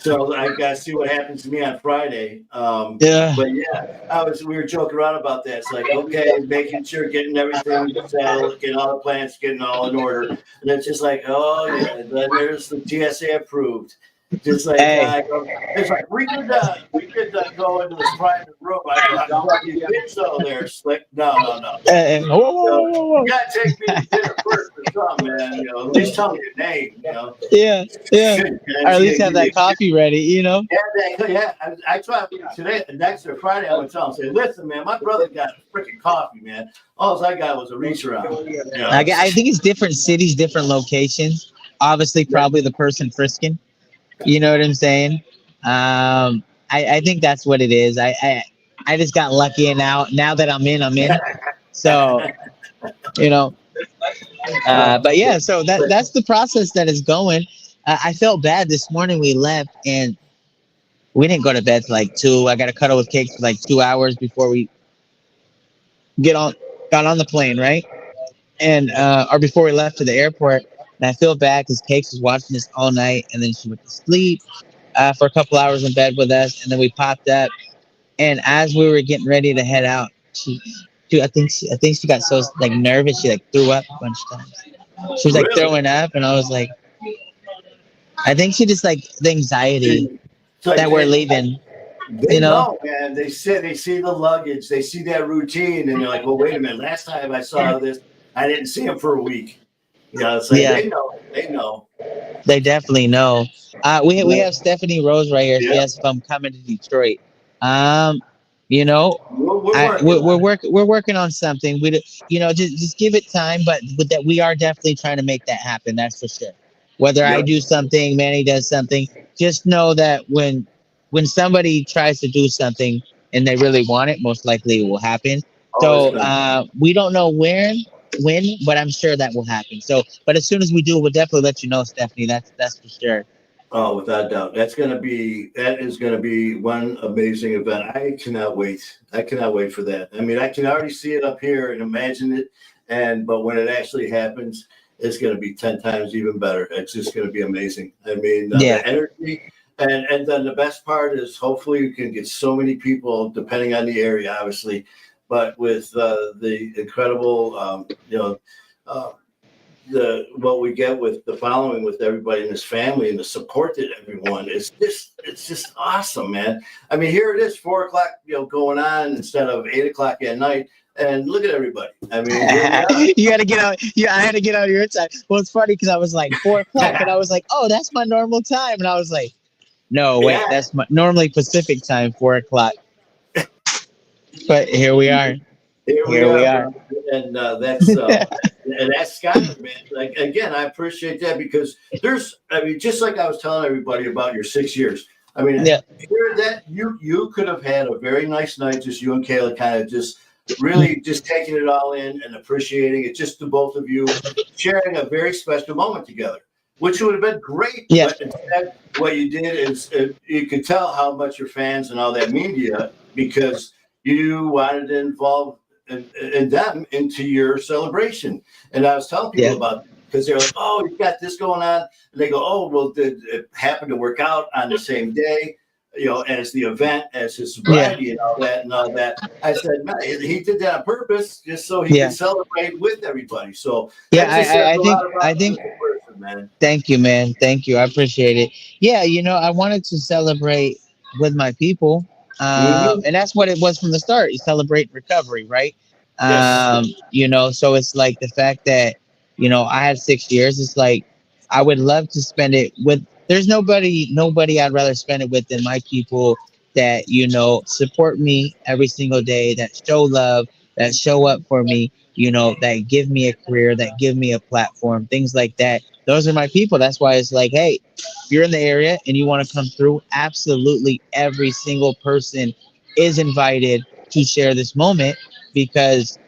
So I got to see what happens to me on Friday. But yeah, we were joking around about that. It's like, okay, making sure getting everything settled, getting all the plans, getting all in order. And it's just like, oh yeah, then there's the TSA approved. Just like, it's like we could go into this private room. You think so there, Slick? No. Whoa. You gotta take me to dinner first. something, man. At least tell me your name. Yeah, yeah. Shit, Or man. at You least gotta have give me that coffee ready, you know? yeah. I try today, next or Friday. I'm gonna tell him, say, listen, man, my brother got a freaking coffee, man. All I got was a reach around. I think it's different cities, different locations. Obviously, probably the person frisking. You know what I'm saying? I think that's what it is. I just got lucky, and now that I'm in, I'm in. So you know, but yeah, so that's the process that is going. I felt bad this morning. We left and we didn't go to bed till like 2. I got to cuddle with Cakes for like 2 hours before we get on got on the plane, right? And or before we left to the airport. And I feel bad because Cakes was watching this all night, and then she went to sleep for a couple hours in bed with us, and then we popped up. And as we were getting ready to head out, I think she got so like nervous, she like threw up a bunch of times. She was like Really? throwing up, and I was like, I think she just like the anxiety It's like that we're leaving, you they know? know, man. They see the luggage, they see that routine, and they're like, well, wait a minute. Last time I saw this, I didn't see him for a week. It's like Yeah, they know. They know. they definitely know. We have Stephanie Rose right here. She Yeah. asked if I'm coming to Detroit. Um, you know, We're working on it. we're working on something. Just give it time, but with that we are definitely trying to make that happen. That's for sure. Whether I Yep. do something, Manny does something, just know that when somebody tries to do something and they really want it, most likely it will happen. Oh, it's So gonna. we don't know when, but I'm sure that will happen. So, but as soon as we do, we'll definitely let you know, Stephanie. That's for sure. Oh, without doubt. That is gonna be one amazing event. I cannot wait. I cannot wait for that. I mean, I can already see it up here and imagine it. But when it actually happens, it's gonna be 10 times even better. It's just gonna be amazing. I mean, Yeah, the energy and then the best part is hopefully you can get so many people, depending on the area, obviously, but with the incredible, uh, the what we get with the following with everybody in this family and the support that everyone is just it's just awesome, man. I mean, here it is, 4 o'clock, going on instead of 8 o'clock at night, and look at everybody. I mean, here we are. you got to get out. Yeah, I had to get out of your time. Well, it's funny because I was like 4 o'clock, and I was like, oh, that's my normal time, and I was like, no, wait, Yeah, that's my normally Pacific time, 4 o'clock. But here we are. here we Here we are, are. bro. And that's Scott, man. Like again, I appreciate that because I mean, just like I was telling everybody about your 6 years. I mean, Yeah, here that you could have had a very nice night, just you and Kayla, kind of just really just taking it all in and appreciating it, just the both of you sharing a very special moment together, which would have been great. yeah, But instead, what you did is you could tell how much your fans and all that mean to you because you wanted to involve and them into your celebration. And I was telling people yeah, about because they're like, oh, you got this going on. And they go, oh, well, did it happen to work out on the same day, as the event, as his yeah, sobriety and all that and all that. I said, man, he did that on purpose just so he yeah, could celebrate with everybody. So yeah. that just says a lot I about him think. as a person, man. Thank you, man. Thank you. I appreciate it. Yeah, I wanted to celebrate with my people, Mm-hmm. and that's what it was from the start. You celebrate recovery, right? Yes. So it's like the fact that I had 6 years. It's like I would love to spend it with. There's nobody I'd rather spend it with than my people that support me every single day, that show love, that show up for me, that give me a career, that give me a platform, things like that. Those are my people. That's why it's like, hey, if you're in the area and you want to come through, absolutely every single person is invited to share this moment because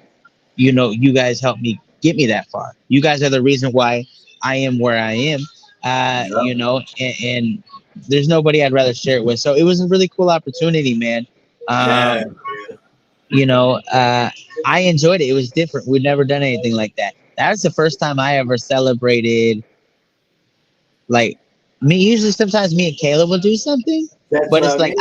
you guys helped me get me that far. You guys are the reason why I am where I am. Yep. And there's nobody I'd rather share it with. So it was a really cool opportunity, man. Yeah. Um, you know, uh, I enjoyed it. It was different. We'd never done anything like that. That was the first time I ever celebrated. Like me, usually sometimes me and Kayla will do something, That's but what it's I like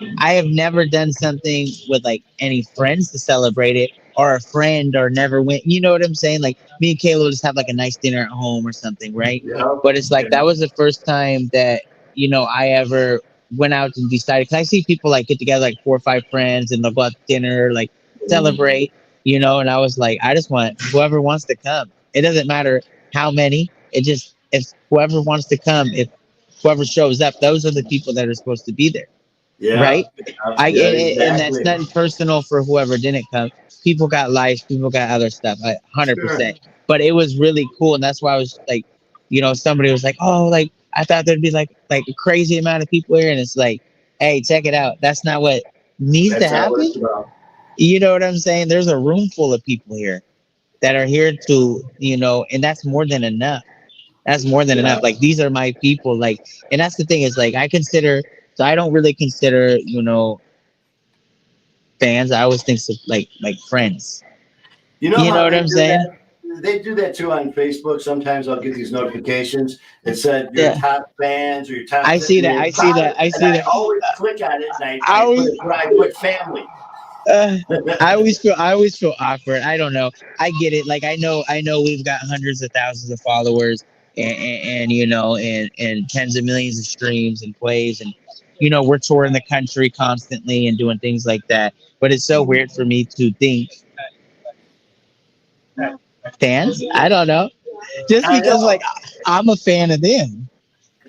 mean. I have never done something with like any friends to celebrate it or a friend or never went. You know what I'm saying? Like me and Kayla will just have like a nice dinner at home or something, right? Yep. But it's like that was the first time that I ever went out and decided. Cause I see people like get together like 4 or 5 friends and they'll go out to dinner, like Mhm. celebrate, and I was like, I just want whoever wants to come. It doesn't matter how many. It just if whoever wants to come, if whoever shows up, those are the people that are supposed to be there, Yeah, right? yeah, And that's exactly. nothing personal for whoever didn't come. People got lives, people got other stuff, 100%. Sure. But it was really cool, and that's why I was like, somebody was like, "Oh, like I thought there'd be like a crazy amount of people here," and it's like, "Hey, check it out. That's not what needs to That's not what happen." it's about. You know what I'm saying? There's a room full of people here that are here to, and that's more than enough. That's more than Yeah. enough. Like these are my people. Like, and that's the thing is like so I don't really consider, fans. I always think of like friends. You know You know how what they I'm do saying? that? They do that too on Facebook. Sometimes I'll get these notifications. It said your Yeah. top fans or your top, I see and that. I see that. I and see I that. always click on it and I always, I put family. uh, I always feel awkward. I don't know. I get it. Like I know we've got hundreds of thousands of followers and and tens of millions of streams and plays and we're touring the country constantly and doing things like that. But it's so weird for me to think fans. I don't know. Just I because like know. I'm a fan of them.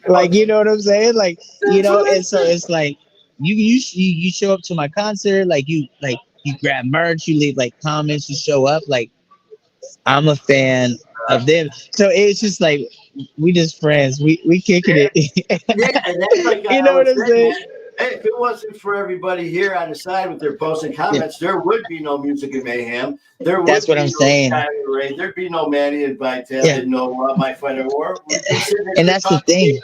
Well, Like you know what I'm saying? Like that's what I and so said. it's like you show up to my concert, like you grab merch, you leave like comments, you show up, like I'm a fan of them. So it's just like we just friends. We kicking it. Yeah, and that's like You I know what always I'm said, saying? man. Hey, if it wasn't for everybody here on the side with their posts and Yeah, comments, there would be no Music and Mayhem. There that's would what be I'm no saying. Skylar Ray. There'd be no Manny and Vital Yeah, and no My Fighter War. We'd be sitting and here that's the talking to thing. you.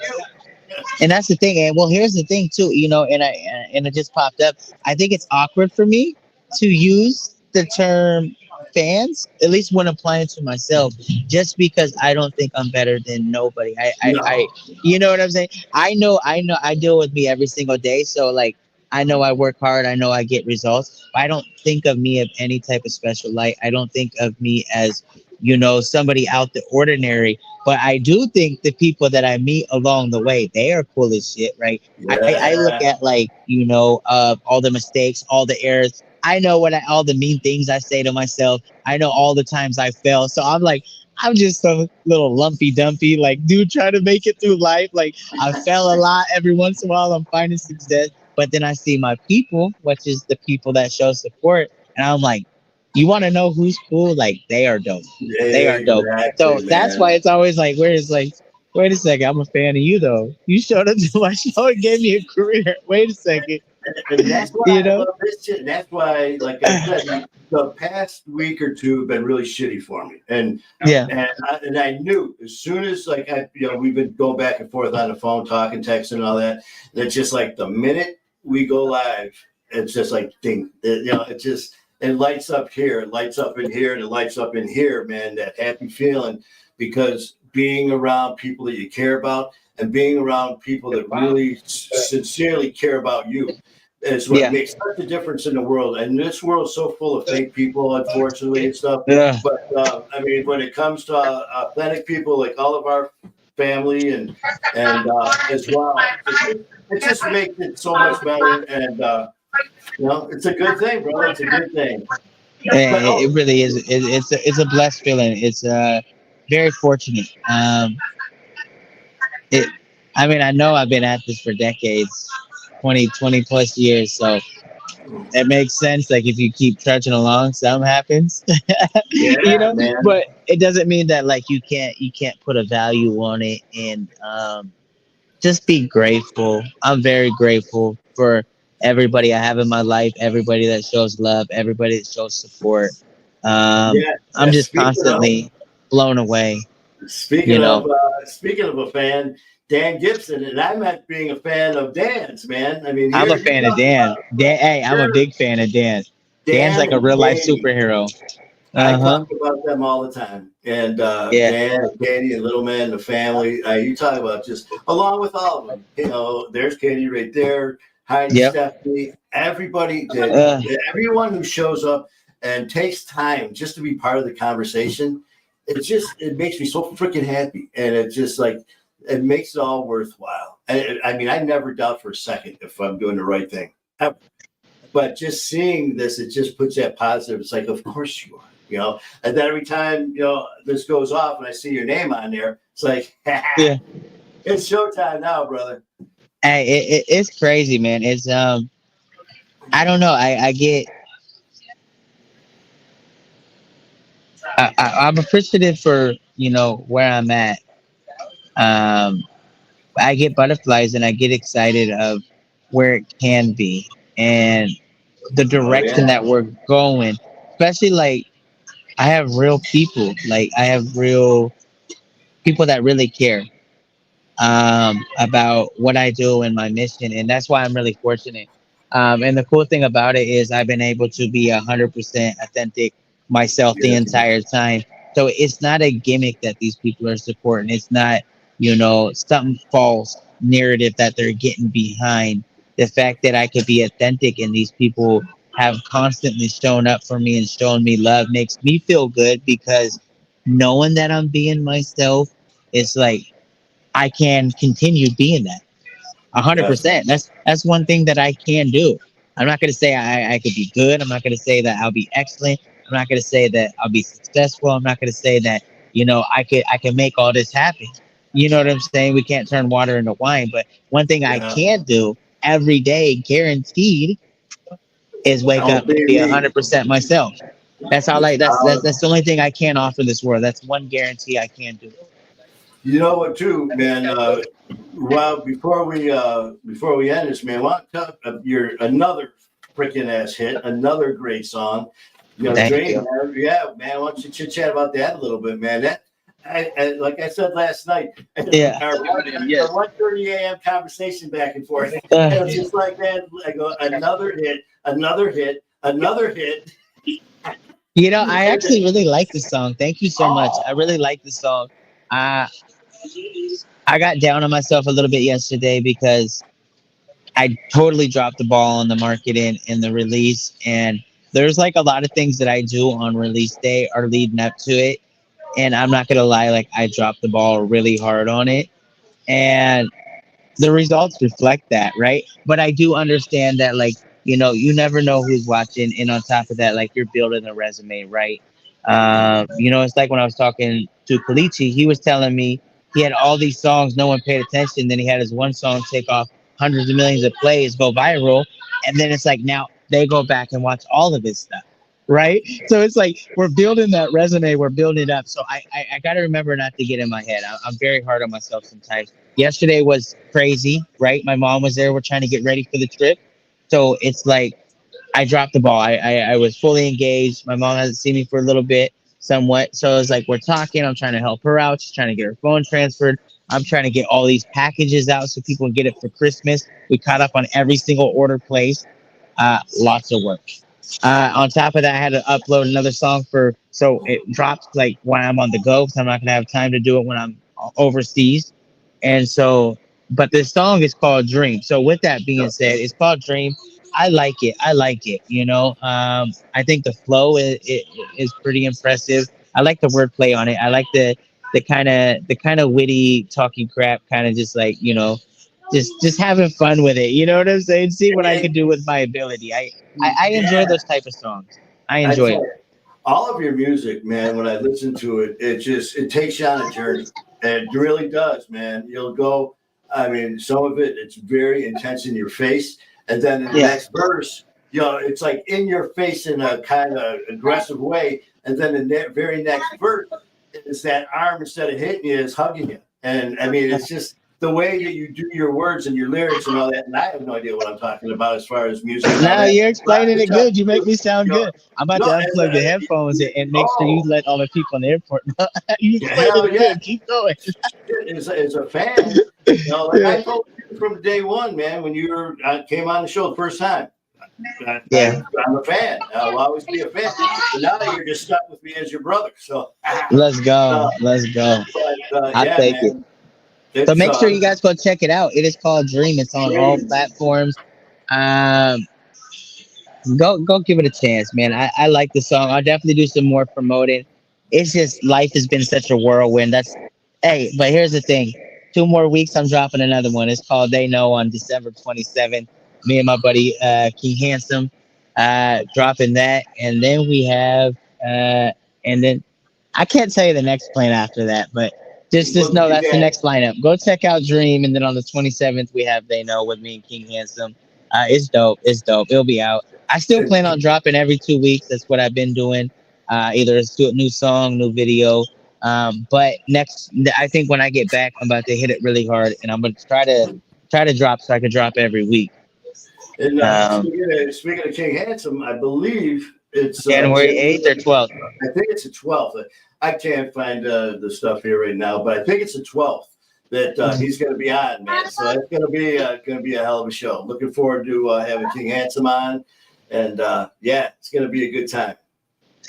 And that's the thing. And well, here's the thing too. And it just popped up. I think it's awkward for me to use the term fans, at least when applying to myself, just because I don't think I'm better than nobody. No. You know what I'm saying? I deal with me every single day. So like, I know I work hard. I know I get results. But I don't think of me of any type of special light. I don't think of me as, somebody out the ordinary, but I do think the people that I meet along the way, they are cool as shit, right? I look Yeah. at like, all the mistakes, all the errors. I know all the mean things I say to myself. I know all the times I fail. So I'm like, I'm just some little lumpy dumpy, like dude trying to make it through life. Like I fail a lot. Every once in a while I'm finding success. But then I see my people, which is the people that show support. And I'm like, you want to know who's cool? Like they are dope. They are dope. So Exactly, that's man. why it's always like, where it's like, wait a second, I'm a fan of you though. You showed up to my show and gave me a career. Wait a second, And that's why you I know? love this shit. That's why, like I said, the past week or two have been really shitty for me. Yeah, And I knew as soon as like we've been going back and forth on the phone, talking, texting, and all that. And it's just like the minute we go live, it's just like ding. It just it lights up here, it lights up in here, and it lights up in here, man. That happy feeling because being around people that you care about and being around people that really sincerely care about you is what yeah, makes such a difference in the world. And this world's so full of fake people, unfortunately, and stuff. yeah. But I mean, when it comes to authentic people, like all of our family and as well, it just makes it so much better. And it's a good thing, brother. It's a good thing. But It really is. It's a blessed feeling. It's very fortunate. It. I mean, I know I've been at this for decades, 20 plus years. So it makes sense. Like if you keep trudging along, something happens, yeah, man. But it doesn't mean that like you can't put a value on it and just be grateful. I'm very grateful for everybody I have in my life, everybody that shows love, everybody that shows support. Yeah. I'm just Speaking of constantly blown away. You Speaking know, of speaking of a fan, Dan Gibson, and I'm not being a fan of Dan's, man. I mean, I'm a here you fan of talk Dan. about Dan, hey, I'm a here, big fan of Dan. Dan's Dan like a and real life Danny. superhero. I Uh huh. talk about them all the time. And Yeah. Dan and Katie and Little Man, the family. You talk about just along with all of them. There's Katie right there, Heidi, Yep. Stephanie, everybody Uh, everyone who shows up and takes time just to be part of the conversation. It makes me so freaking happy, and it just like it makes it all worthwhile. I mean, I never doubt for a second if I'm doing the right thing. But just seeing this, it just puts that positive. It's like, of course you are. And then every time this goes off and I see your name on there, it's like, Yeah. it's showtime now, brother. Hey, it's crazy, man. It's I don't know. I get I'm appreciative for where I'm at. Um, I get butterflies and I get excited of where it can be and the Oh direction yeah, that we're going. Especially like I have real people, like I have real people that really care about what I do and my mission, and that's why I'm really fortunate. And the cool thing about it is I've been able to be 100% authentic myself the yeah, entire time. So it's not a gimmick that these people are supporting. It's not something false narrative that they're getting behind. The fact that I could be authentic and these people have constantly shown up for me and shown me love makes me feel good because knowing that I'm being myself, it's like I can continue being that. A hundred yeah. percent. That's one thing that I can do. I'm not gonna say I could be good. I'm not gonna say that I'll be excellent. I'm not gonna say that I'll be successful. I'm not gonna say that, I can make all this happen. You know what I'm saying? We can't turn water into wine. But one thing I Yeah. can do every day, guaranteed, is wake I'll up and be be a me. hundred percent myself. That's all I that's Uh, that's that's the only thing I can offer this world. That's one guarantee I can do. you know what, too, man? Well, before we end this, man, want to tell your another freaking ass hit, another great song. Thank Dream, you. man. Yeah, man. Why don't you chit chat about that a little bit, man? That, like I said last night, Yeah. our 1:30 a.m. conversation back and forth. Uh, It was just like that. I go another hit, another hit, another hit. I actually really like the song. Thank you so much. I really like the song. Uh, I got down on myself a little bit yesterday because I totally dropped the ball on the marketing and the release. And there's like a lot of things that I do on release day are leading up to it. And I'm not gonna lie, like I dropped the ball really hard on it. And the results reflect that, right? But I do understand that, like, you never know who's watching, and on top of that, like, you're building a resume, right? It's like when I was talking to Kalichi, he was telling me he had all these songs, no one paid attention. Then he had his one song take off hundreds of millions of plays, go viral, and then it's like now they go back and watch all of his stuff, right? So it's like we're building that resume, we're building it up. So I got to remember not to get in my head. I'm very hard on myself sometimes. Yesterday was crazy, right? My mom was there. We're trying to get ready for the trip. So it's like I dropped the ball. I was fully engaged. My mom hasn't seen me for a little bit, somewhat. So it's like we're talking. I'm trying to help her out. She's trying to get her phone transferred. I'm trying to get all these packages out so people can get it for Christmas. We caught up on every single order placed. Lots of work. On top of that, I had to upload another song so it drops like when I'm on the go because I'm not gonna have time to do it when I'm overseas. And so, but this song is called Dream. So with that being said, it's called Dream. I like it. I like it. I think the flow is pretty impressive. I like the wordplay on it. I like the kind of witty talking crap, kind of just like just having fun with it. You know what I'm saying? See what I And, can do with my ability. I enjoy yeah, those type of songs. I I enjoy tell it. you, all of your music, man, when I listen to it, it takes you on a journey. It really does, man. You'll go, I mean, some of it, it's very intense in your face. And then in the Yeah. next verse, it's like in your face in a kind of aggressive way. And then the very next verse is that arm, instead of hitting you, is hugging you. And I mean, it's just the way that you do your words and your lyrics and all that. And I have no idea what I'm talking about as far as music and all Now that. you're But I explaining can it tell good. You make you, me sound you know, good. I'm about to no, unplug the headphones and make sure you oh, let all the people in the airport know. You yeah, explaining hell it yeah. good. Keep going. As a fan, like Yeah. I told you from day one, man, when came on the show the first time, Yeah. I'm a fan. I'll always be a fan. But now you're just stuck with me as your brother. So, Let's go. uh, Let's go. I'll yeah, take it. man, So it's make sure you guys go check it out. It is called Dream. It's on all dream. platforms. Um, go give it a chance, man. I like the song. I'll definitely do some more promoting. It's just life has been such a whirlwind. But here's the thing. 2 more weeks, I'm dropping another one. It's called They Know on December 27th. Me and my buddy King Handsome dropping that. And then we have And then I can't tell you the next plan after that, but just know that's the Yeah. next lineup. Go check out Dream, and then on the 27th we have They Know with me and King Handsome. It's dope. It's dope. It'll be out. I still plan on dropping every 2 weeks. That's what I've been doing. Either it's a new song, new video. But next, I think when I get back, I'm about to hit it really hard, and I'm gonna try to drop so I can drop every week. And Um, speaking of King Handsome, I believe it's January 8th or 12th. I think it's the 12th. I can't find the stuff here right now, but I think it's the 12th that he's going to be on, man. So it's going to be a hell of a show. Looking forward to having King Handsome on, and yeah, it's going to be a good time.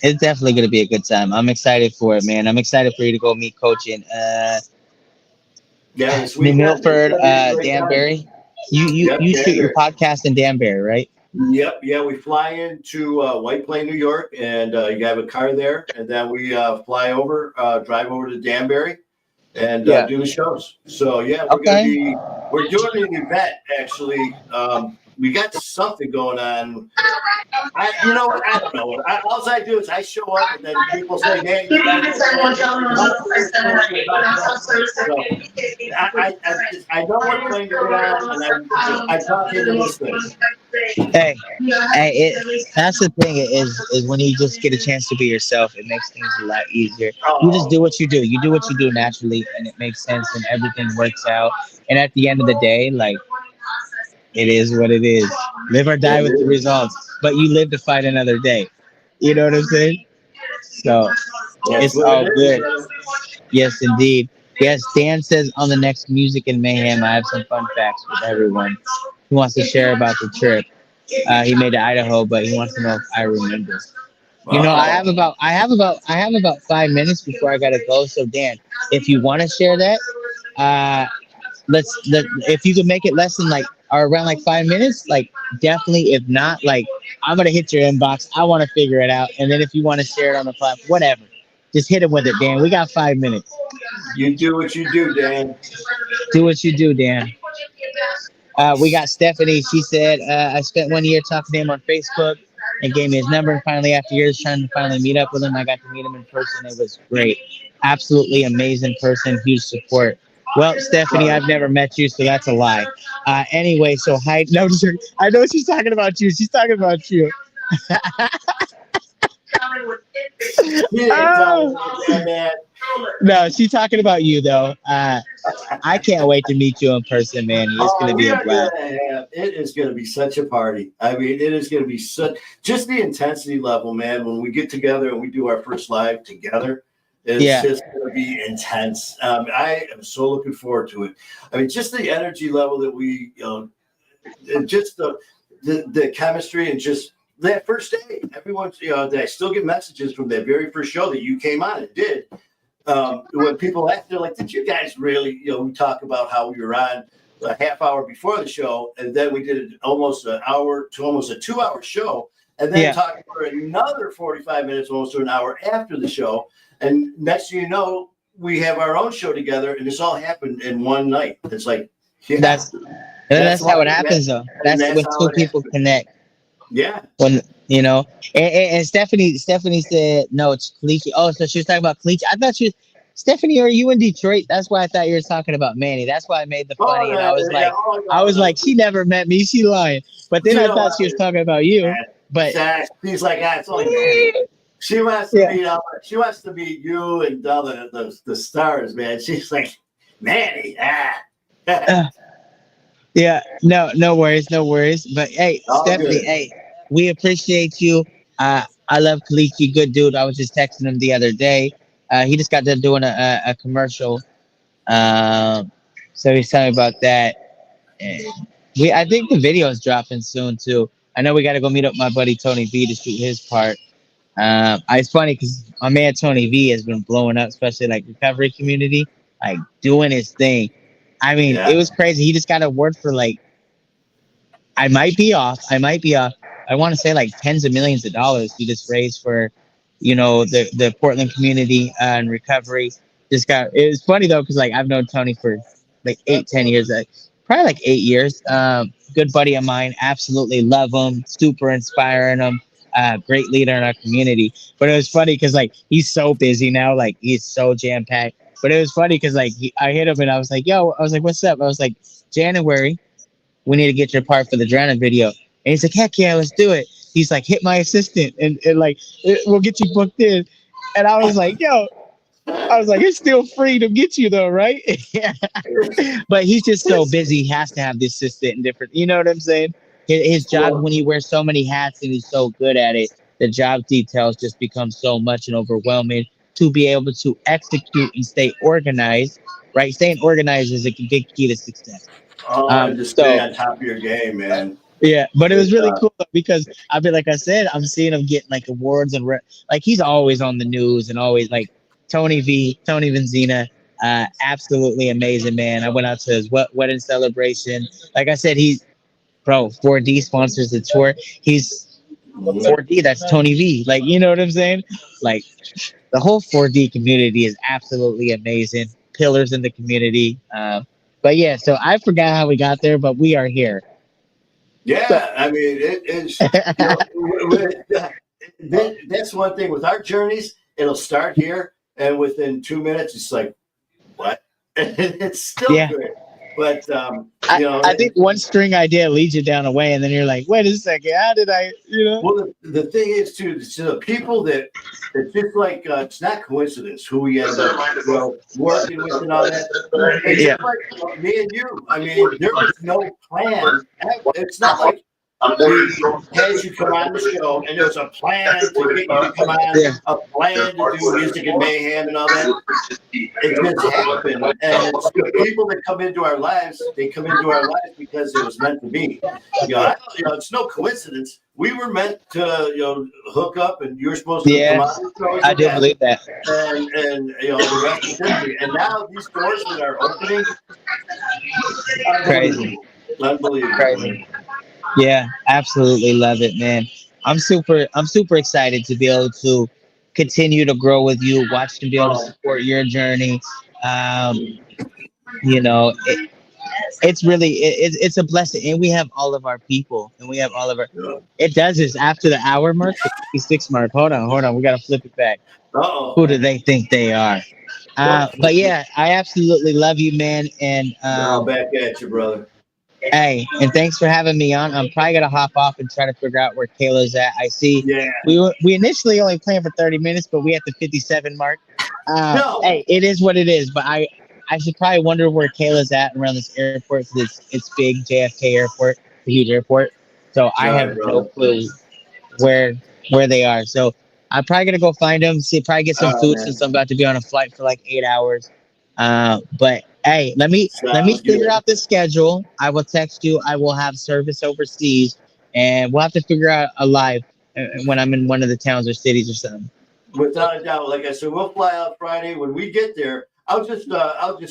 It's definitely going to be a good time. I'm excited for it, man. I'm excited for you to go meet Coach in Yeah, this New weekend. Milford, It's gonna be a great time. Danbury. You Yep, you shoot your Danbury. podcast in Danbury, right? Yep, yeah, we fly into White Plain, New York, and you have a car there, and then we fly over, drive over to Danbury, and Yeah. do the shows. So yeah, Okay. we're doing an event actually. We got something going on. You know what? I don't know. All I do is I show up, and then people say, "Man, you got to So I know what plane to get on, and I talk into this thing. Hey, that's the thing is when you just get a chance to be yourself, it makes things a lot easier. You just Oh, do what you do. You do what you do naturally, and it makes sense, and everything works out. And at the end of the day, like it is what it is. Live or die it with the is. results, but you live to fight another day. You know what I'm saying? So That's it's what it all is, good. man. Yes, indeed. Yes, Dan says on the next Music and Mayhem, I have some fun facts with everyone. He wants to share about the trip. He made to Idaho, but he wants to know if I remember. You know, Oh, I have about 5 minutes before I gotta go. So Dan, if you want to share that, uh, if you could make it less than like or around like 5 minutes, like definitely. If not, like I'm gonna hit your inbox. I want to figure it out, and then if you want to share it on the platform, whatever, just hit him with it, Dan. We got 5 minutes. you do what you do, Dan. Do what you do, Dan. We got Stephanie. She said, I spent 1 year talking to him on Facebook and gave me his number. And finally, after years trying to finally meet up with him, I got to meet him in person. It was great. Absolutely amazing person. Huge support. Well, Stephanie, I've never met you, so that's a lie. Anyway, so hi. No, I know she's talking about you. She's talking about you. He ain't talking Oh, about that, man. no, she's talking about you, though. I can't wait to meet you in person, man. It's going Oh, to be we a are gonna blast. have it is gonna be such a party. I mean, it is gonna be such just the intensity level, man. When we get together and we do our first live together, it's Yeah, just gonna be intense. I am so looking forward to it. I mean, just the energy level that we, and just the chemistry and just that first day. Everyone's, I still get messages from that very first show that you came on and did. When people ask, they're like, "Did you guys really?" We talk about how we were on a half hour before the show, and then we did almost an hour to almost a 2 hour show, and then yeah. talked for another 45 minutes, almost to an hour after the show. And next thing you know, we have our own show together, and this all happened in one night. It's like, yeah, That's that's that's how life, it happens, though. and That's that's when how two it people happens. connect. Yeah. When and Stephanie said no, it's Kalichi. Oh, so she was talking about Kalichi. I thought she was Stephanie. Are you in Detroit? That's why I thought you were talking about Manny. That's why I made the Oh, funny, and no, yeah. Oh, I no, was no. like, she never met me. She lying. But then You I know thought what? she was talking about you. Man, But She's like, it's only Manny. She wants to yeah, meet she wants to meet you and all the stars, man. She's like, Manny, uh, yeah. No worries, no worries. But hey, all Stephanie, good. hey, we appreciate you. I love Kalichi, good dude. I was just texting him the other day. He just got done doing a commercial. Um, so he's telling me about that. And I think the video is dropping soon too. I know we got to go meet up my buddy Tony V to shoot his part. It's funny because my man Tony V has been blowing up, especially like recovery community, like doing his thing. I mean, it Yeah, was crazy. He just got a award for like I might be off. I might be off. I want to say like tens of millions of dollars he just raised for, the Portland community and recovery. Just got. It was funny though because like I've known Tony for like 8, 10 years, probably like 8 years. Good buddy of mine. Absolutely love him. Super inspiring him. great leader in our community. But it was funny because like he's so busy now, like he's so jam packed. But it was funny because like I hit him and I was like, "Yo," I was like, "What's up?" I was like, "January, we need to get your part for the Drowning video." And he's like, "Heck yeah, let's do it." He's like, "Hit my assistant and like we'll get you booked in." And I was like, "Yo." I was like, it's still free to get you though, right? Yeah. But he's just so busy. He has to have the assistant and different. You know what I'm saying? His job, Well, when he wears so many hats and he's so good at it, the job details just become so much and overwhelming to be able to execute and stay organized. Right? Staying organized is a big key to success. just stay So on top of your game, man. yeah, but it It, was really cool because I mean, like I said, I'm seeing him getting like awards and like he's always on the news and always like Tony Venzina, absolutely amazing man. I went out to his wedding celebration. Like I said, he's bro 4D sponsors the tour. He's 4D. That's Tony V. Like you know what I'm saying? Like the whole 4D community is absolutely amazing. Pillars in the community. But yeah, so I forgot how we got there, but we are here. So yeah, I mean, it's you know, that's one thing with our journeys. It'll start here, and within 2 minutes, it's like what? It's still yeah, good, but I think one string idea leads you down a way, and then you're like, wait a second, how did I, you know? well, the thing is too, to the people that it's just like it's not coincidence who we end up working with and all that. It's Yeah, just like me and you. I mean, there was no plan. It's not like we had you come on the show and there was a plan to get you to come on, yeah, a plan to do music and mayhem and all that. It just happened, and it's the people that come into our lives. They come into our lives because it was meant to be. It's no coincidence. We were meant to, hook up, and you were supposed to come yeah. on the shows I and do that, believe that. and the rest is history. And now these doors that are opening, Crazy, unbelievable, unbelievable. crazy. Yeah, absolutely love it, man. I'm super excited to be able to continue to grow with you, watch and be able to Oh, support your journey. Um, you know, it's really it's a blessing, and we have all of our people, and we have all of our. yeah. It does this after the hour mark, the 56 mark. Hold on, we gotta flip it back. Uh-oh. Who do they think they are? But yeah, I absolutely love you, man, and Now back at you, brother. hey, and thanks for having me on. I'm probably gonna hop off and try to figure out where Kayla's at. I see Yeah. we initially only planned for 30 minutes, but we at the 57 mark. No. Hey, it is what it is. But I should probably wonder where Kayla's at around this airport because it's big JFK airport, a huge airport. So I All have right, no brother. clue where where they are. So I'm probably gonna go find them, see probably get some All right, food man. since I'm about to be on a flight for like 8 hours. But hey, let me Sounds figure good. out the schedule. I will text you. I will have service overseas, and we'll have to figure out a live when I'm in one of the towns or cities or something. Without a doubt, like I said, we'll fly out Friday. When we get there, I'll just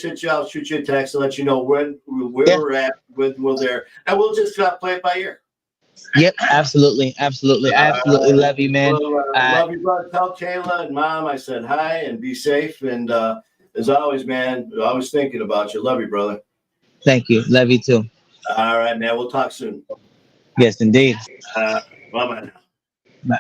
hit you. I'll shoot you a text and let you know where Yeah. we're at, when we're there, and we'll just play it by ear. Yep. Absolutely. Absolutely. I absolutely love you, man. Well, Uh, love you, brother. Tell Kayla and Mom I said hi and be safe. And as always, man, always thinking about you. Love you, brother. Thank you. Love you too. All right, man. We'll talk soon. Yes, indeed. Uh, bye bye. Bye.